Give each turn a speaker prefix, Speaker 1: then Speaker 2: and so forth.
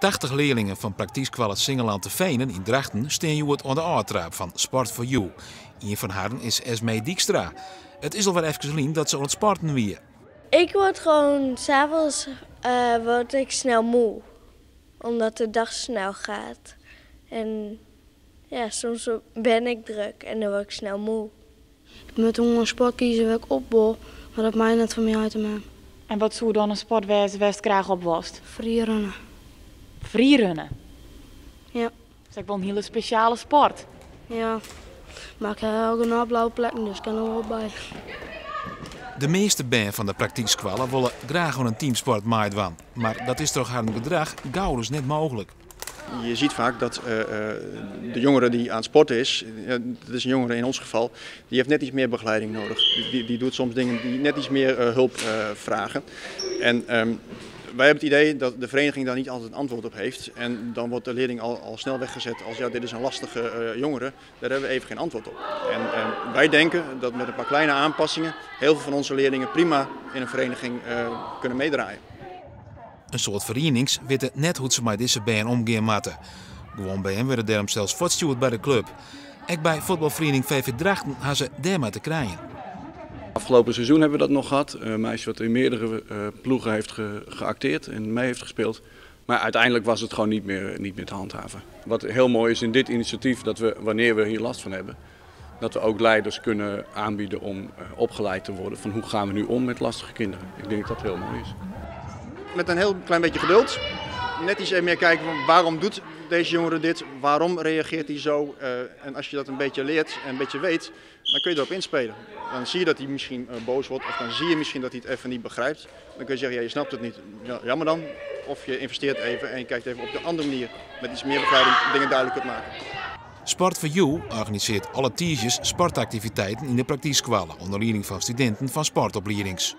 Speaker 1: 80 leerlingen van Praktiekskoalle Singeland te Venen in Drachten staan het aan de aantrap van Sport for You. Een van hen is Esmee Dijkstra. Het is al wel even geleden dat ze aan het sporten weer.
Speaker 2: Ik word gewoon, 's avonds word ik snel moe. Omdat de dag snel gaat. En ja, soms ben ik druk en dan word ik snel moe.
Speaker 3: Ik moet een sport kiezen waar ik opbouw, maar dat mij net van mij uit te maken.
Speaker 4: En wat zou dan een sport wezen waar je graag op was?
Speaker 3: Freerunnen.
Speaker 4: Freerunnen?
Speaker 3: Ja.
Speaker 4: Dat is ook wel een hele speciale sport.
Speaker 3: Ja, maar ik heb ook een blauwe plek, dus ik kan er wel bij.
Speaker 1: De meeste band van de Praktiekskoalle willen graag aan een teamsport meedoen. Maar dat is toch haar gedrag gauw dus net mogelijk.
Speaker 5: Je ziet vaak dat de jongere die aan het sporten is, dat is een jongere in ons geval, die heeft net iets meer begeleiding nodig. Die doet soms dingen die net iets meer hulp vragen. En wij hebben het idee dat de vereniging daar niet altijd een antwoord op heeft. En dan wordt de leerling al snel weggezet als ja, dit is een lastige jongere, daar hebben we even geen antwoord op. En wij denken dat met een paar kleine aanpassingen heel veel van onze leerlingen prima in een vereniging kunnen meedraaien.
Speaker 1: Een soort verenigings weten net hoe ze met deze band omgaan moeten. Gewoon bij hem werden daarom zelfs voortstuurd bij de club. Ook bij voetbalvereniging VV Drachten hadden ze daarmee te krijgen.
Speaker 6: Afgelopen seizoen hebben we dat nog gehad. Een meisje wat in meerdere ploegen heeft geacteerd en mee heeft gespeeld. Maar uiteindelijk was het gewoon niet meer te handhaven. Wat heel mooi is in dit initiatief, dat we wanneer we hier last van hebben, dat we ook leiders kunnen aanbieden om opgeleid te worden van hoe gaan we nu om met lastige kinderen. Ik denk dat dat heel mooi is.
Speaker 5: Met een heel klein beetje geduld, net iets meer kijken van waarom doet deze jongere dit, waarom reageert hij zo. En als je dat een beetje leert en een beetje weet, dan kun je erop inspelen. Dan zie je dat hij misschien boos wordt of dan zie je misschien dat hij het even niet begrijpt. Dan kun je zeggen, ja, je snapt het niet, ja, jammer dan. Of je investeert even en je kijkt even op de andere manier met iets meer begeleiding dingen duidelijk kunt maken.
Speaker 1: Sport for You organiseert alle tiges sportactiviteiten in de Praktiekskoalle onder leiding van studenten van sportopleidings.